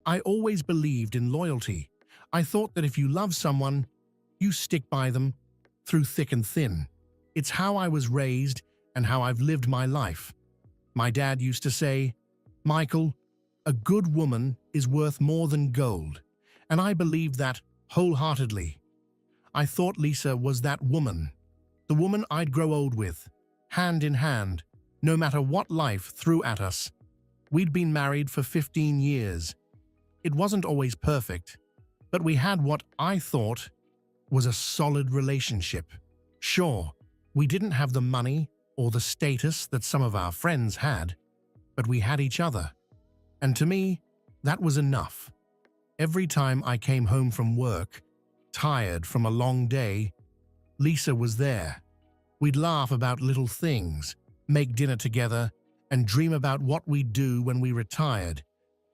I always believed in loyalty. I thought that if you love someone, you stick by them through thick and thin. It's how I was raised and how I've lived my life. My dad used to say, "Michael, a good woman is worth more than gold." And I believed that wholeheartedly. I thought Lisa was that woman, the woman I'd grow old with, hand in hand, no matter what life threw at us. We'd been married for 15 years. It wasn't always perfect, but we had what I thought was a solid relationship. Sure, we didn't have the money or the status that some of our friends had, but we had each other. And to me, that was enough. Every time I came home from work, tired from a long day, Lisa was there. We'd laugh about little things, make dinner together, and dream about what we'd do when we retired.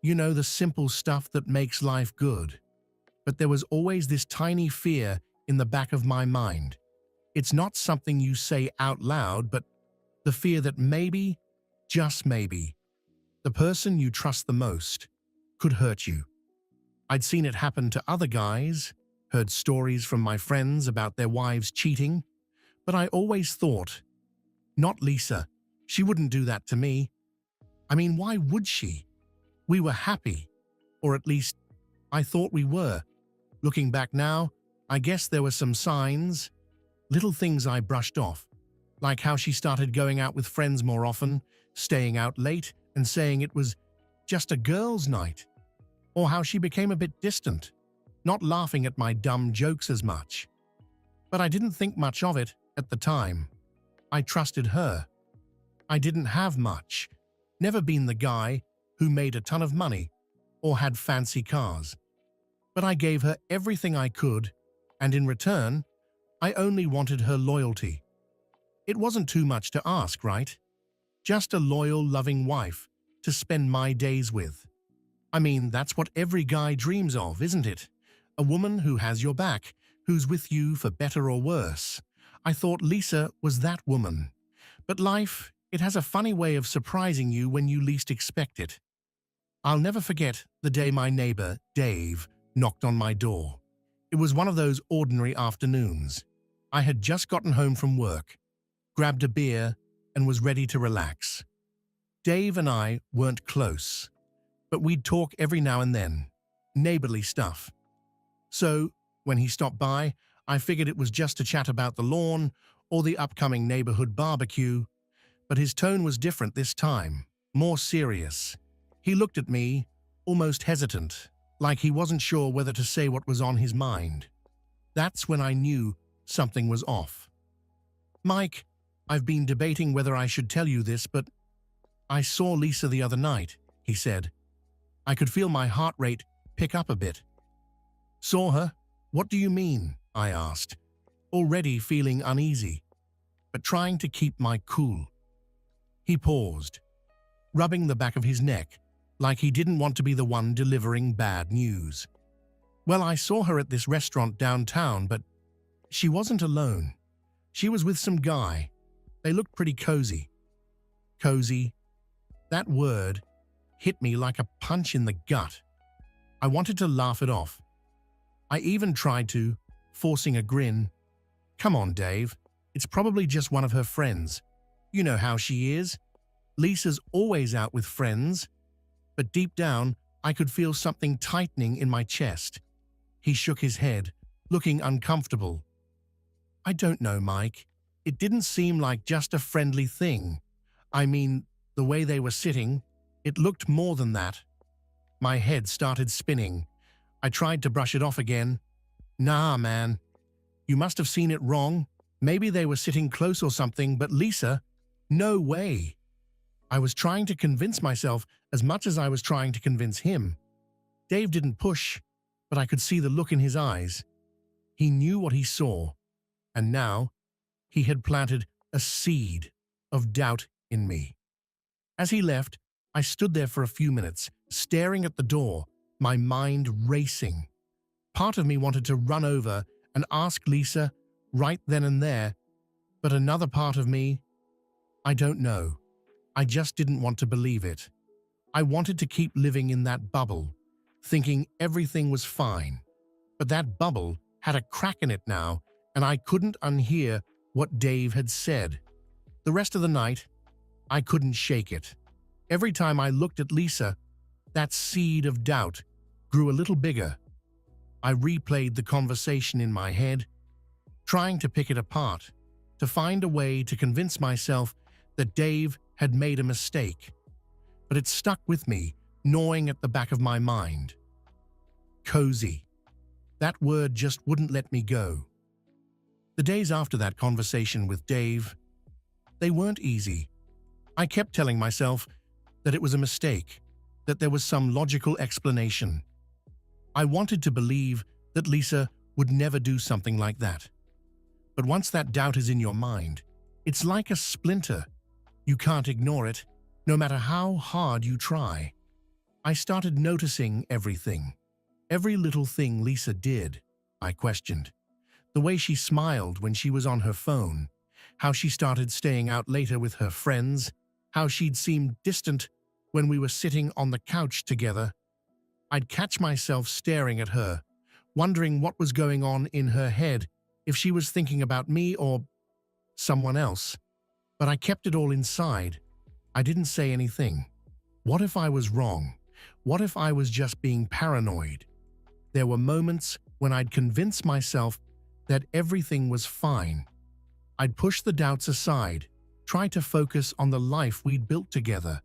You know, the simple stuff that makes life good. But there was always this tiny fear in the back of my mind. It's not something you say out loud, but the fear that maybe, just maybe, the person you trust the most could hurt you. I'd seen it happen to other guys, heard stories from my friends about their wives cheating, but I always thought, not Lisa, she wouldn't do that to me. I mean, why would she? We were happy, or at least I thought we were. Looking back now, I guess there were some signs, little things I brushed off, like how she started going out with friends more often, staying out late and saying it was just a girls' night, or how she became a bit distant, not laughing at my dumb jokes as much. But I didn't think much of it at the time. I trusted her. I didn't have much, never been the guy who made a ton of money or had fancy cars. But I gave her everything I could, and in return, I only wanted her loyalty. It wasn't too much to ask, right? Just a loyal, loving wife to spend my days with. I mean, that's what every guy dreams of, isn't it? A woman who has your back, who's with you for better or worse. I thought Lisa was that woman. But life, it has a funny way of surprising you when you least expect it. I'll never forget the day my neighbor, Dave, knocked on my door. It was one of those ordinary afternoons. I had just gotten home from work, grabbed a beer, and was ready to relax. Dave and I weren't close, but we'd talk every now and then, neighborly stuff. So, when he stopped by, I figured it was just to chat about the lawn or the upcoming neighborhood barbecue, but his tone was different this time, more serious. He looked at me, almost hesitant, like he wasn't sure whether to say what was on his mind. That's when I knew something was off. "Mike, I've been debating whether I should tell you this, but I saw Lisa the other night," he said. I could feel my heart rate pick up a bit. "Saw her? What do you mean?" I asked, already feeling uneasy, but trying to keep my cool. He paused, rubbing the back of his neck, like he didn't want to be the one delivering bad news. "Well, I saw her at this restaurant downtown, but she wasn't alone. She was with some guy. They looked pretty cozy." Cozy. That word hit me like a punch in the gut. I wanted to laugh it off. I even tried to, forcing a grin. "Come on, Dave. It's probably just one of her friends. You know how she is. Lisa's always out with friends." But deep down, I could feel something tightening in my chest. He shook his head, looking uncomfortable. "I don't know, Mike. It didn't seem like just a friendly thing. I mean, the way they were sitting, it looked more than that." My head started spinning. I tried to brush it off again. "Nah, man. You must have seen it wrong. Maybe they were sitting close or something, but Lisa, no way." I was trying to convince myself as much as I was trying to convince him. Dave didn't push, but I could see the look in his eyes. He knew what he saw, and now he had planted a seed of doubt in me. As he left, I stood there for a few minutes, staring at the door, my mind racing. Part of me wanted to run over and ask Lisa right then and there, but another part of me, I don't know. I just didn't want to believe it. I wanted to keep living in that bubble, thinking everything was fine. But that bubble had a crack in it now, and I couldn't unhear what Dave had said. The rest of the night, I couldn't shake it. Every time I looked at Lisa, that seed of doubt grew a little bigger. I replayed the conversation in my head, trying to pick it apart, to find a way to convince myself that Dave had made a mistake. But it stuck with me, gnawing at the back of my mind. Cozy. That word just wouldn't let me go. The days after that conversation with Dave, they weren't easy. I kept telling myself that it was a mistake, that there was some logical explanation. I wanted to believe that Lisa would never do something like that. But once that doubt is in your mind, it's like a splinter. You can't ignore it, no matter how hard you try. I started noticing everything. Every little thing Lisa did, I questioned. The way she smiled when she was on her phone, how she started staying out later with her friends, how she'd seemed distant when we were sitting on the couch together. I'd catch myself staring at her, wondering what was going on in her head, if she was thinking about me or someone else. But I kept it all inside. I didn't say anything. What if I was wrong? What if I was just being paranoid? There were moments when I'd convince myself that everything was fine. I'd push the doubts aside, try to focus on the life we'd built together.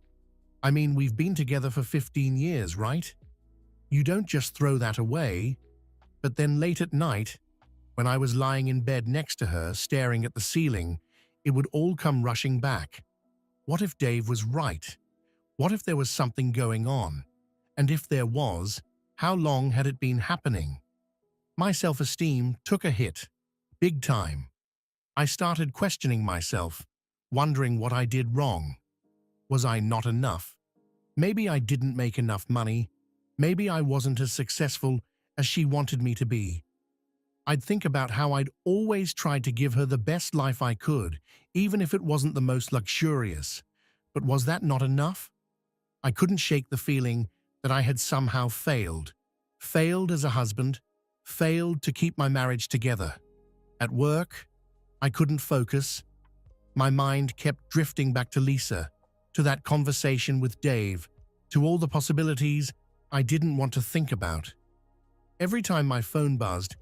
I mean, we've been together for 15 years, right? You don't just throw that away. But then late at night, when I was lying in bed next to her, staring at the ceiling, it would all come rushing back. What if Dave was right? What if there was something going on? And if there was, how long had it been happening? My self-esteem took a hit, big time. I started questioning myself, wondering what I did wrong. Was I not enough? Maybe I didn't make enough money. Maybe I wasn't as successful as she wanted me to be. I'd think about how I'd always tried to give her the best life I could, even if it wasn't the most luxurious. But was that not enough? I couldn't shake the feeling that I had somehow failed. Failed as a husband, failed to keep my marriage together. At work, I couldn't focus. My mind kept drifting back to Lisa, to that conversation with Dave, to all the possibilities I didn't want to think about. Every time my phone buzzed,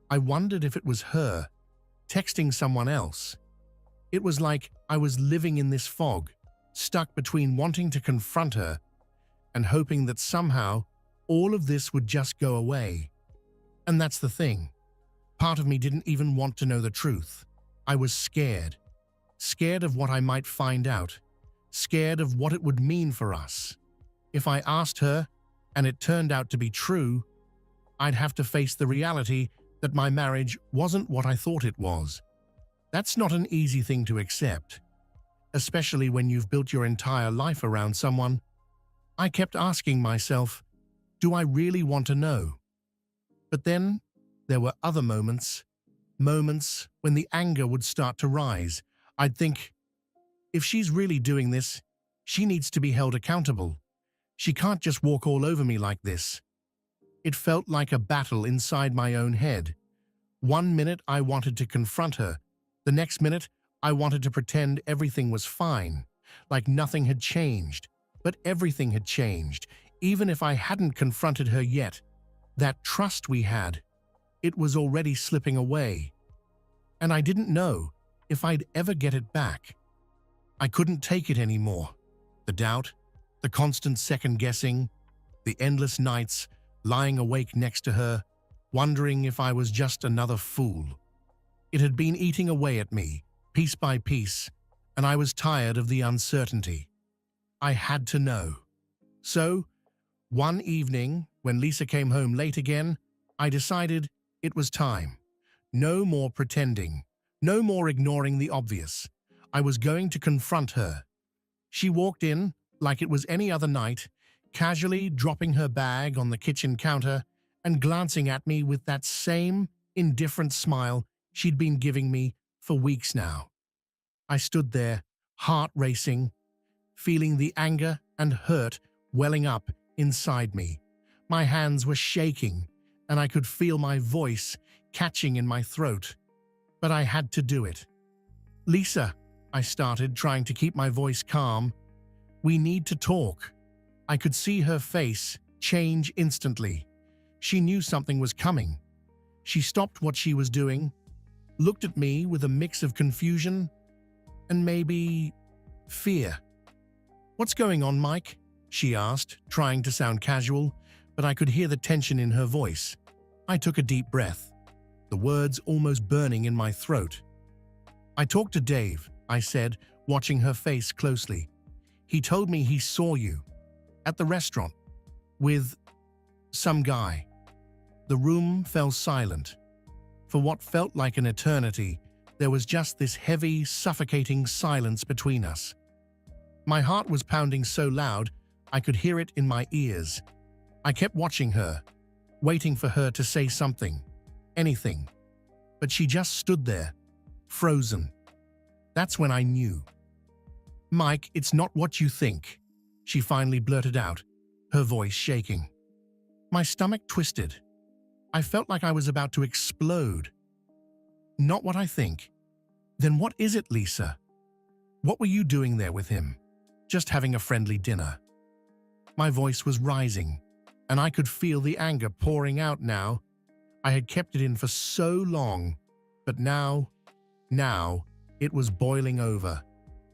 I wondered if it was her, texting someone else. It was like I was living in this fog, stuck between wanting to confront her and hoping that somehow all of this would just go away. And that's the thing. Part of me didn't even want to know the truth. I was scared. Scared of what I might find out. Scared of what it would mean for us. If I asked her, and it turned out to be true, I'd have to face the reality that my marriage wasn't what I thought it was. That's not an easy thing to accept, especially when you've built your entire life around someone. I kept asking myself, do I really want to know? But then there were other moments when the anger would start to rise. I'd think, if she's really doing this, she needs to be held accountable. She can't just walk all over me like this. It felt like a battle inside my own head. One minute I wanted to confront her. The next minute I wanted to pretend everything was fine, like nothing had changed. But everything had changed, even if I hadn't confronted her yet. That trust we had, it was already slipping away. And I didn't know if I'd ever get it back. I couldn't take it anymore. The doubt, the constant second-guessing, the endless nights lying awake next to her, wondering if I was just another fool. It had been eating away at me, piece by piece, and I was tired of the uncertainty. I had to know. So, one evening, when Lisa came home late again, I decided it was time. No more pretending. No more ignoring the obvious. I was going to confront her. She walked in like it was any other night, casually dropping her bag on the kitchen counter and glancing at me with that same indifferent smile she'd been giving me for weeks now. I stood there, heart racing, feeling the anger and hurt welling up inside me. My hands were shaking, and I could feel my voice catching in my throat. But I had to do it. "Lisa," I started, trying to keep my voice calm. "We need to talk." I could see her face change instantly. She knew something was coming. She stopped what she was doing, looked at me with a mix of confusion and maybe fear. "What's going on, Mike?" she asked, trying to sound casual, but I could hear the tension in her voice. I took a deep breath, the words almost burning in my throat. "I talked to Dave," I said, watching her face closely. "He told me he saw you at the restaurant with some guy." The room fell silent. For what felt like an eternity, there was just this heavy, suffocating silence between us. My heart was pounding so loud, I could hear it in my ears. I kept watching her, waiting for her to say something, anything. But she just stood there, frozen. That's when I knew. "Mike, it's not what you think," she finally blurted out, her voice shaking. My stomach twisted. I felt like I was about to explode. "Not what I think." "Then what is it, Lisa? What were you doing there with him? Just having a friendly dinner?" My voice was rising, and I could feel the anger pouring out now. I had kept it in for so long, but now, it was boiling over.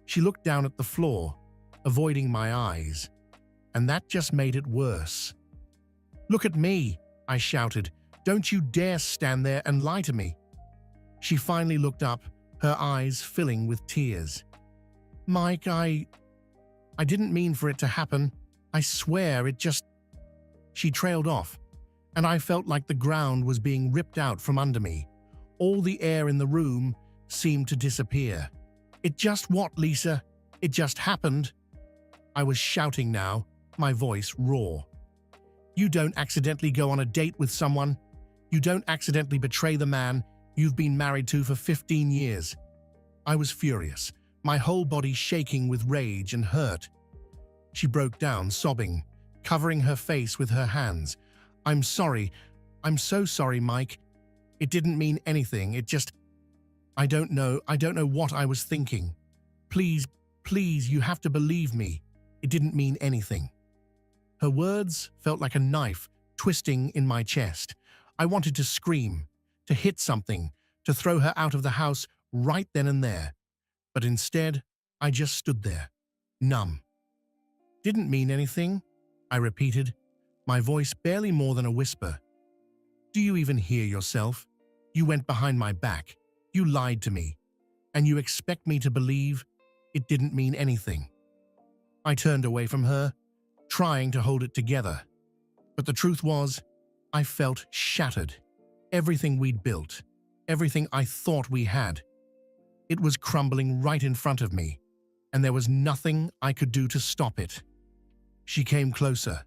She looked down at the floor, avoiding my eyes, and that just made it worse. "Look at me," I shouted. "Don't you dare stand there and lie to me." She finally looked up, her eyes filling with tears. "Mike, I didn't mean for it to happen. I swear it just..." She trailed off, and I felt like the ground was being ripped out from under me. All the air in the room seemed to disappear. "It just what, Lisa? It just happened." I was shouting now, my voice raw. "You don't accidentally go on a date with someone. You don't accidentally betray the man you've been married to for 15 years. I was furious, my whole body shaking with rage and hurt. She broke down, sobbing, covering her face with her hands. "I'm sorry. I'm so sorry, Mike. It didn't mean anything. It just... I don't know what I was thinking. Please, you have to believe me. It didn't mean anything." Her words felt like a knife twisting in my chest. I wanted to scream, to hit something, to throw her out of the house right then and there. But instead, I just stood there, numb. "Didn't mean anything," I repeated, my voice barely more than a whisper. "Do you even hear yourself? You went behind my back. You lied to me. And you expect me to believe it didn't mean anything?" I turned away from her, trying to hold it together. But the truth was, I felt shattered. Everything we'd built, everything I thought we had, it was crumbling right in front of me, and there was nothing I could do to stop it. She came closer,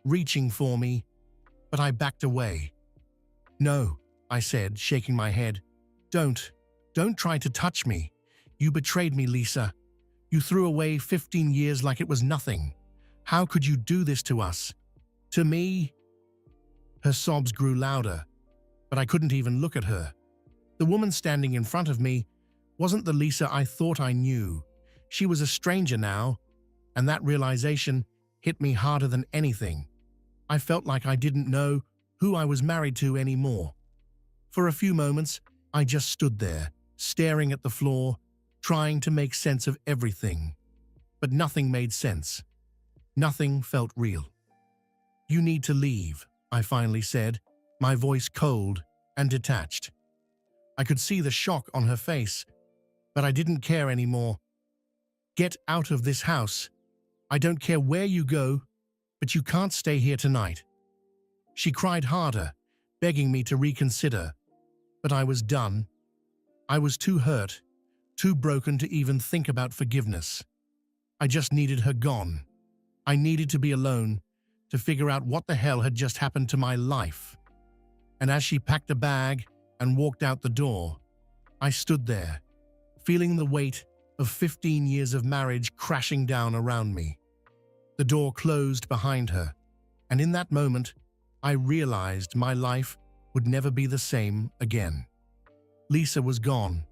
reaching for me, but I backed away. "No," I said, shaking my head. Don't try to touch me. You betrayed me, Lisa. You threw away 15 years like it was nothing. How could you do this to us? To me?" Her sobs grew louder, but I couldn't even look at her. The woman standing in front of me wasn't the Lisa I thought I knew. She was a stranger now, and that realization hit me harder than anything. I felt like I didn't know who I was married to anymore. For a few moments, I just stood there, staring at the floor, trying to make sense of everything. But nothing made sense. Nothing felt real. "You need to leave," I finally said, my voice cold and detached. I could see the shock on her face, but I didn't care anymore. "Get out of this house. I don't care where you go, but you can't stay here tonight." She cried harder, begging me to reconsider, but I was done. I was too hurt, too broken to even think about forgiveness. I just needed her gone. I needed to be alone, to figure out what the hell had just happened to my life. And as she packed a bag and walked out the door, I stood there, feeling the weight of 15 years of marriage crashing down around me. The door closed behind her, And in that moment, I realized my life would never be the same again. Lisa was gone,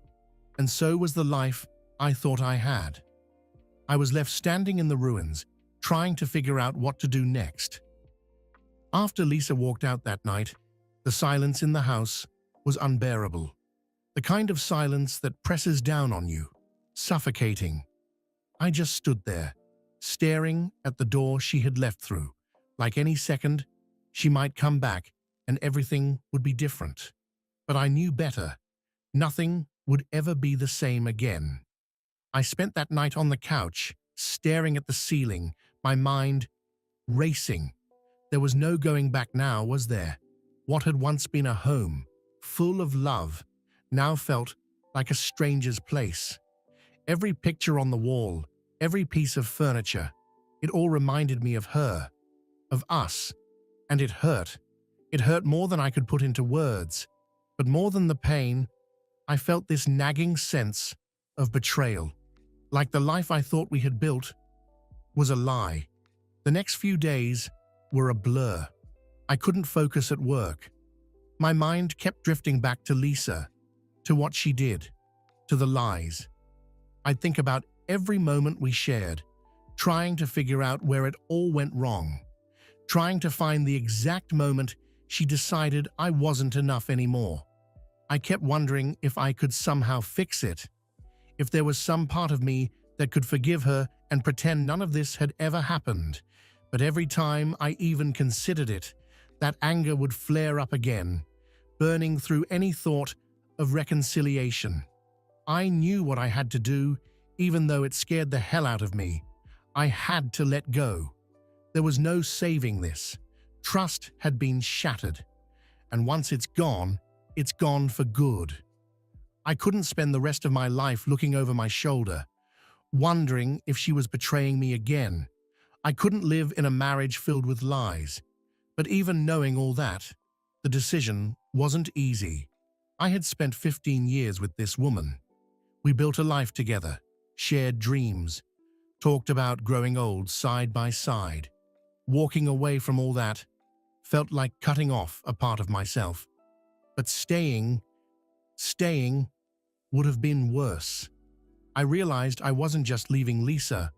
and so was the life I thought I had. I was left standing in the ruins, trying to figure out what to do next. After Lisa walked out that night, the silence in the house was unbearable. The kind of silence that presses down on you, suffocating. I just stood there, staring at the door she had left through. Like any second, she might come back and everything would be different. But I knew better. Nothing would ever be the same again. I spent that night on the couch, staring at the ceiling, my mind racing. There was no going back now, was there? What had once been a home, full of love, now felt like a stranger's place. Every picture on the wall, every piece of furniture, it all reminded me of her, of us, and it hurt. It hurt more than I could put into words, but more than the pain, I felt this nagging sense of betrayal, like the life I thought we had built was a lie. The next few days were a blur. I couldn't focus at work. My mind kept drifting back to Lisa, to what she did, to the lies. I'd think about every moment we shared, trying to figure out where it all went wrong, trying to find the exact moment she decided I wasn't enough anymore. I kept wondering if I could somehow fix it, if there was some part of me that could forgive her and pretend none of this had ever happened. But every time I even considered it, that anger would flare up again, burning through any thought of reconciliation. I knew what I had to do, even though it scared the hell out of me. I had to let go. There was no saving this. Trust had been shattered. And once it's gone for good. I couldn't spend the rest of my life looking over my shoulder, wondering if she was betraying me again. I couldn't live in a marriage filled with lies. But even knowing all that, the decision wasn't easy. I had spent 15 years with this woman. We built a life together, shared dreams, talked about growing old side by side. Walking away from all that felt like cutting off a part of myself. But staying would have been worse. I realized I wasn't just leaving Lisa.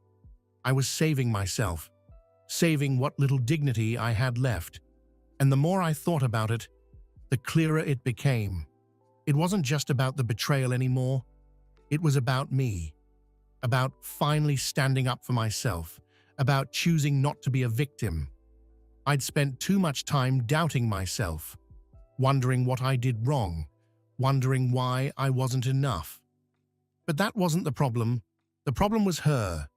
I was saving myself, saving what little dignity I had left. And the more I thought about it, the clearer it became. It wasn't just about the betrayal anymore. It was about me, about finally standing up for myself, about choosing not to be a victim. I'd spent too much time doubting myself, wondering what I did wrong, wondering why I wasn't enough. But that wasn't the problem. The problem was her.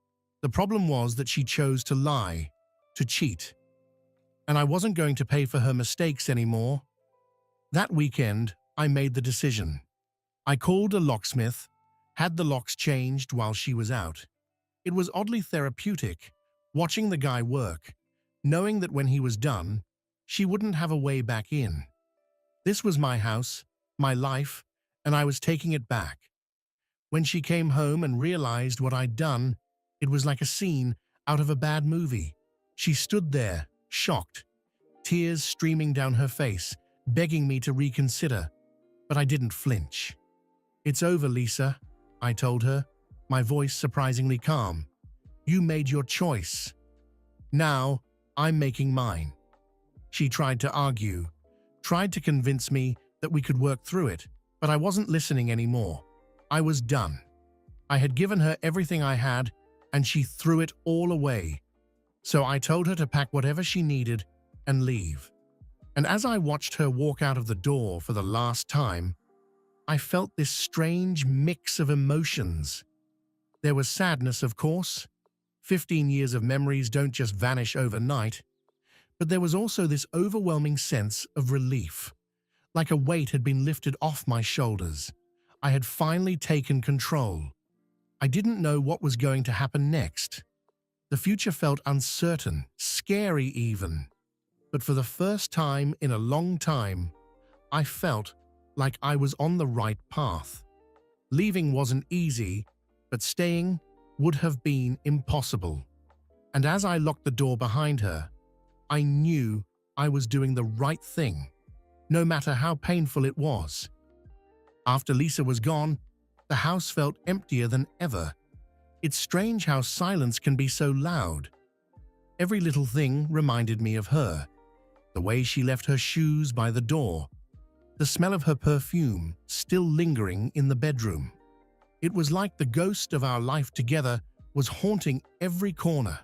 The problem was that she chose to lie, to cheat. And I wasn't going to pay for her mistakes anymore. That weekend, I made the decision. I called a locksmith, had the locks changed while she was out. It was oddly therapeutic, watching the guy work, knowing that when he was done, she wouldn't have a way back in. This was my house, my life, and I was taking it back. When she came home and realized what I'd done, it was like a scene out of a bad movie. She stood there, shocked, tears streaming down her face, begging me to reconsider. But I didn't flinch. "It's over, Lisa," I told her, my voice surprisingly calm. "You made your choice. Now, I'm making mine." She tried to argue, tried to convince me that we could work through it, but I wasn't listening anymore. I was done. I had given her everything I had, and she threw it all away. So I told her to pack whatever she needed and leave. And as I watched her walk out of the door for the last time, I felt this strange mix of emotions. There was sadness, of course. 15 years of memories don't just vanish overnight. But there was also this overwhelming sense of relief, like a weight had been lifted off my shoulders. I had finally taken control. I didn't know what was going to happen next. The future felt uncertain, scary even. But for the first time in a long time, I felt like I was on the right path. Leaving wasn't easy, but staying would have been impossible. And as I locked the door behind her, I knew I was doing the right thing, no matter how painful it was. After Lisa was gone, the house felt emptier than ever. It's strange how silence can be so loud. Every little thing reminded me of her. The way she left her shoes by the door. The smell of her perfume still lingering in the bedroom. It was like the ghost of our life together was haunting every corner.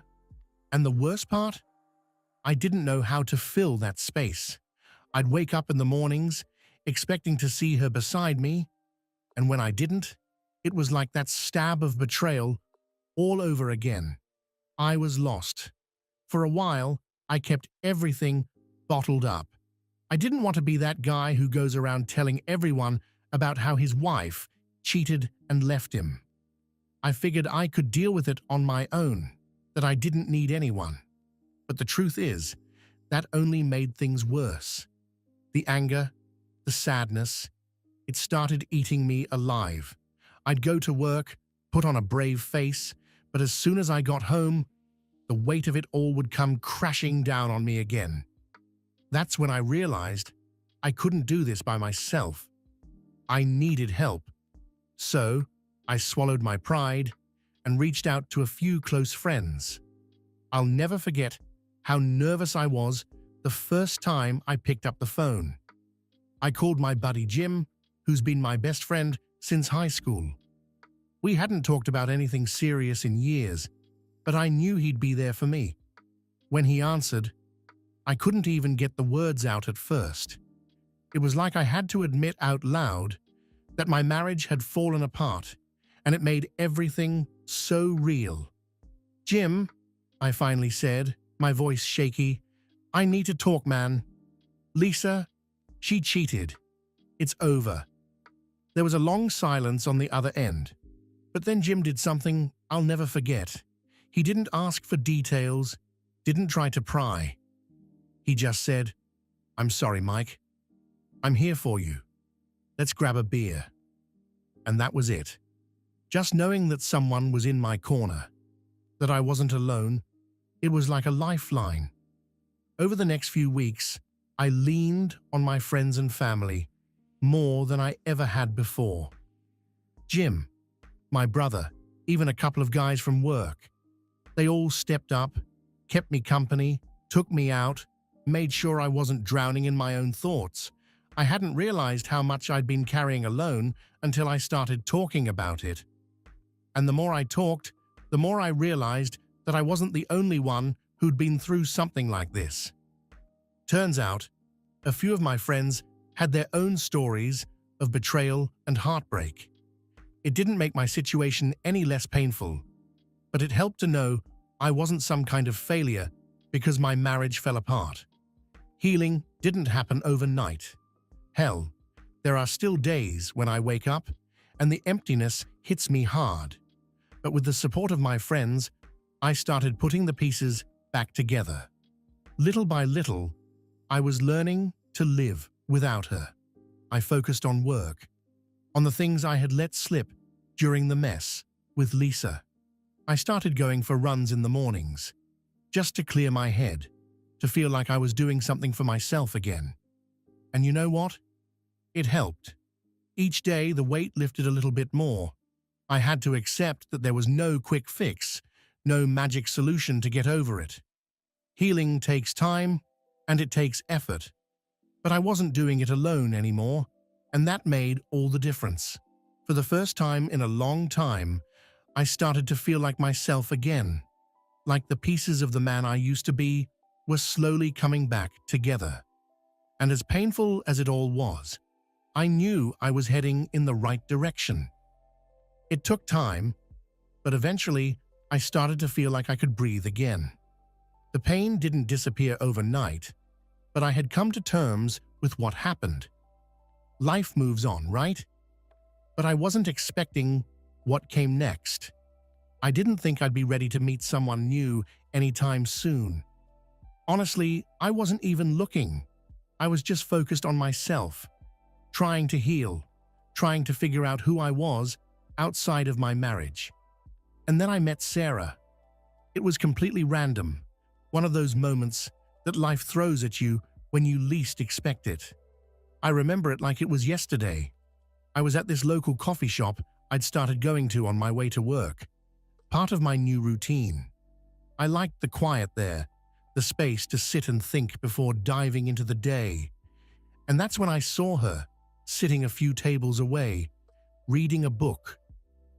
And the worst part? I didn't know how to fill that space. I'd wake up in the mornings, expecting to see her beside me, and when I didn't, it was like that stab of betrayal all over again. I was lost. For a while, I kept everything bottled up. I didn't want to be that guy who goes around telling everyone about how his wife cheated and left him. I figured I could deal with it on my own, that I didn't need anyone. But the truth is, that only made things worse. The anger, the sadness, it started eating me alive. I'd go to work, put on a brave face, but as soon as I got home, the weight of it all would come crashing down on me again. That's when I realized I couldn't do this by myself. I needed help. So, I swallowed my pride and reached out to a few close friends. I'll never forget how nervous I was the first time I picked up the phone. I called my buddy Jim, who's been my best friend since high school. We hadn't talked about anything serious in years, but I knew he'd be there for me. When he answered, I couldn't even get the words out at first. It was like I had to admit out loud that my marriage had fallen apart, and it made everything so real. "Jim," I finally said, my voice shaky, "I need to talk, man. Lisa, she cheated. It's over." There was a long silence on the other end. But then Jim did something I'll never forget. He didn't ask for details, didn't try to pry. He just said, "I'm sorry, Mike. I'm here for you. Let's grab a beer." And that was it. Just knowing that someone was in my corner, that I wasn't alone, it was like a lifeline. Over the next few weeks, I leaned on my friends and family more than I ever had before. Jim, my brother, even a couple of guys from work. They all stepped up, kept me company, took me out, made sure I wasn't drowning in my own thoughts. I hadn't realized how much I'd been carrying alone until I started talking about it. And the more I talked, the more I realized that I wasn't the only one who'd been through something like this. Turns out, a few of my friends had their own stories of betrayal and heartbreak. It didn't make my situation any less painful, but it helped to know I wasn't some kind of failure because my marriage fell apart. Healing didn't happen overnight. Hell, there are still days when I wake up and the emptiness hits me hard. But with the support of my friends, I started putting the pieces back together. Little by little, I was learning to live without her. I focused on work, on the things I had let slip during the mess with Lisa. I started going for runs in the mornings, just to clear my head, to feel like I was doing something for myself again. And you know what? It helped. Each day the weight lifted a little bit more. I had to accept that there was no quick fix, no magic solution to get over it. Healing takes time, and it takes effort. But I wasn't doing it alone anymore, and that made all the difference. For the first time in a long time, I started to feel like myself again, like the pieces of the man I used to be were slowly coming back together. And as painful as it all was, I knew I was heading in the right direction. It took time, but eventually I started to feel like I could breathe again. The pain didn't disappear overnight, but I had come to terms with what happened. Life moves on, right? But I wasn't expecting what came next. I didn't think I'd be ready to meet someone new anytime soon. Honestly, I wasn't even looking. I was just focused on myself, trying to heal, trying to figure out who I was outside of my marriage. And then I met Sarah. It was completely random, one of those moments that life throws at you when you least expect it. I remember it like it was yesterday. I was at this local coffee shop I'd started going to on my way to work, part of my new routine. I liked the quiet there, the space to sit and think before diving into the day. And that's when I saw her, sitting a few tables away, reading a book.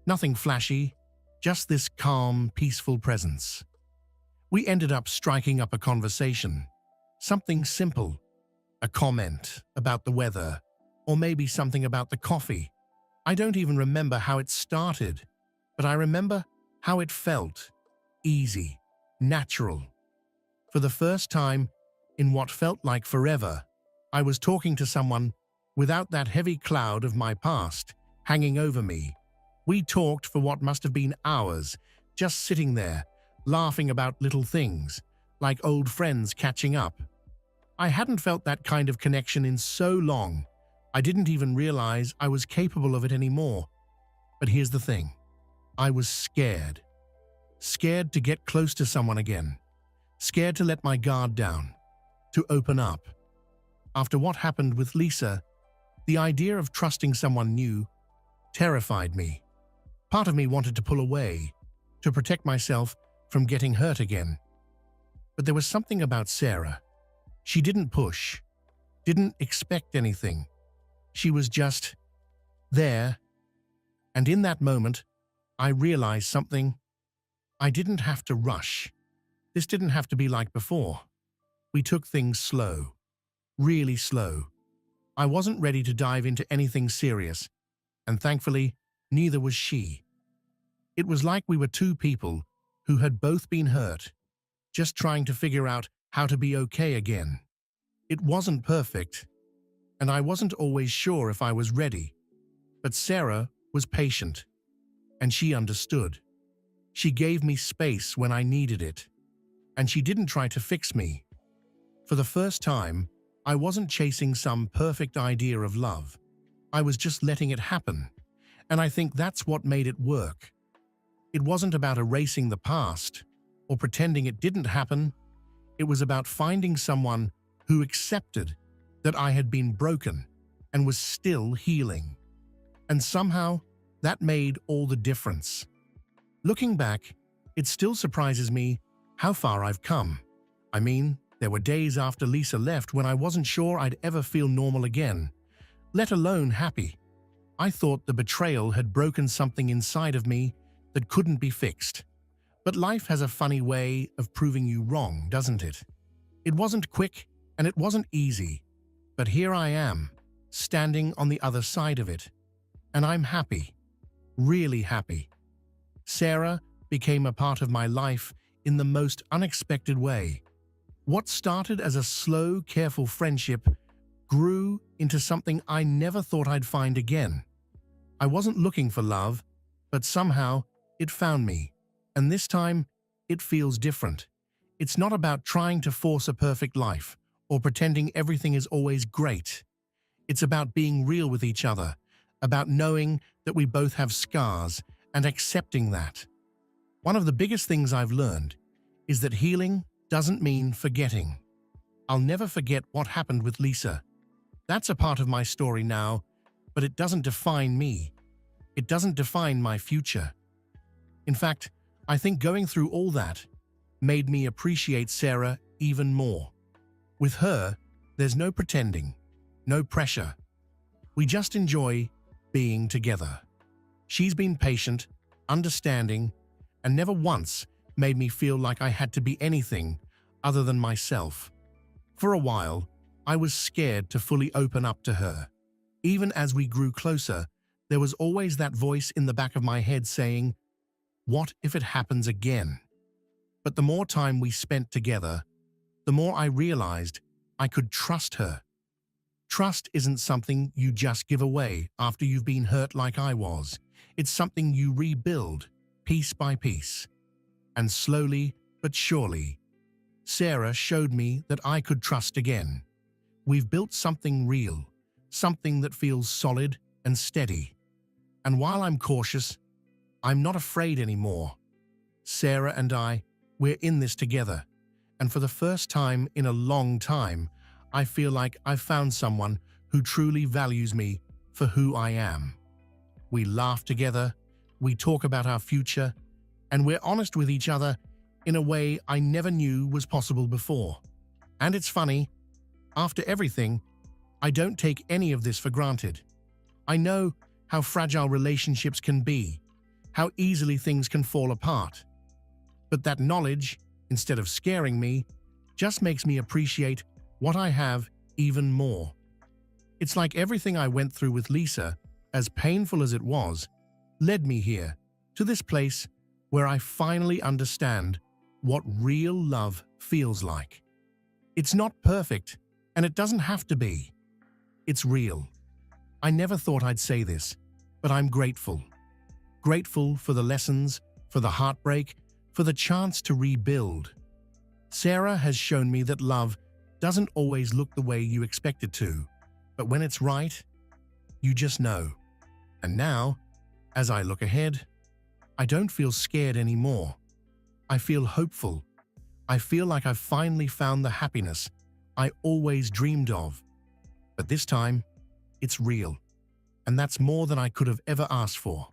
Nothing flashy, just this calm, peaceful presence. We ended up striking up a conversation. Something simple, a comment about the weather, or maybe something about the coffee. I don't even remember how it started, but I remember how it felt. Easy, natural. For the first time, in what felt like forever, I was talking to someone without that heavy cloud of my past hanging over me. We talked for what must have been hours, just sitting there, laughing about little things, like old friends catching up. I hadn't felt that kind of connection in so long, I didn't even realize I was capable of it anymore. But here's the thing. I was scared. Scared to get close to someone again. Scared to let my guard down. To open up. After what happened with Lisa, the idea of trusting someone new terrified me. Part of me wanted to pull away, to protect myself from getting hurt again. But there was something about Sarah. She didn't push, didn't expect anything. She was just there. And in that moment, I realized something. I didn't have to rush. This didn't have to be like before. We took things slow, really slow. I wasn't ready to dive into anything serious, and thankfully, neither was she. It was like we were two people who had both been hurt, just trying to figure out how to be okay again. It wasn't perfect, and I wasn't always sure if I was ready. But Sarah was patient, and she understood. She gave me space when I needed it, and she didn't try to fix me. For the first time, I wasn't chasing some perfect idea of love. I was just letting it happen, and I think that's what made it work. It wasn't about erasing the past or pretending it didn't happen. It was about finding someone who accepted that I had been broken and was still healing. And somehow, that made all the difference. Looking back, it still surprises me how far I've come. I mean, there were days after Lisa left when I wasn't sure I'd ever feel normal again, let alone happy. I thought the betrayal had broken something inside of me that couldn't be fixed. But life has a funny way of proving you wrong, doesn't it? It wasn't quick and it wasn't easy, but here I am, standing on the other side of it. And I'm happy, really happy. Sarah became a part of my life in the most unexpected way. What started as a slow, careful friendship grew into something I never thought I'd find again. I wasn't looking for love, but somehow it found me. And this time, it feels different. It's not about trying to force a perfect life or pretending everything is always great. It's about being real with each other, about knowing that we both have scars and accepting that. One of the biggest things I've learned is that healing doesn't mean forgetting. I'll never forget what happened with Lisa. That's a part of my story now, but it doesn't define me. It doesn't define my future. In fact, I think going through all that made me appreciate Sarah even more. With her, there's no pretending, no pressure. We just enjoy being together. She's been patient, understanding, and never once made me feel like I had to be anything other than myself. For a while, I was scared to fully open up to her. Even as we grew closer, there was always that voice in the back of my head saying, "What if it happens again?" But the more time we spent together, the more I realized I could trust her. Trust isn't something you just give away after you've been hurt like I was. It's something you rebuild, piece by piece. And slowly but surely, Sarah showed me that I could trust again. We've built something real, something that feels solid and steady. And while I'm cautious, I'm not afraid anymore. Sarah and I, we're in this together, And for the first time in a long time, I feel like I've found someone who truly values me for who I am. We laugh together, we talk about our future, and we're honest with each other in a way I never knew was possible before. And it's funny, after everything, I don't take any of this for granted. I know how fragile relationships can be, how easily things can fall apart. But that knowledge, instead of scaring me, just makes me appreciate what I have even more. It's like everything I went through with Lisa, as painful as it was, led me here, to this place where I finally understand what real love feels like. It's not perfect, and it doesn't have to be. It's real. I never thought I'd say this, but I'm grateful. Grateful for the lessons, for the heartbreak, for the chance to rebuild. Sarah has shown me that love doesn't always look the way you expect it to, but when it's right, you just know. And now, as I look ahead, I don't feel scared anymore. I feel hopeful. I feel like I've finally found the happiness I always dreamed of. But this time, it's real. And that's more than I could have ever asked for.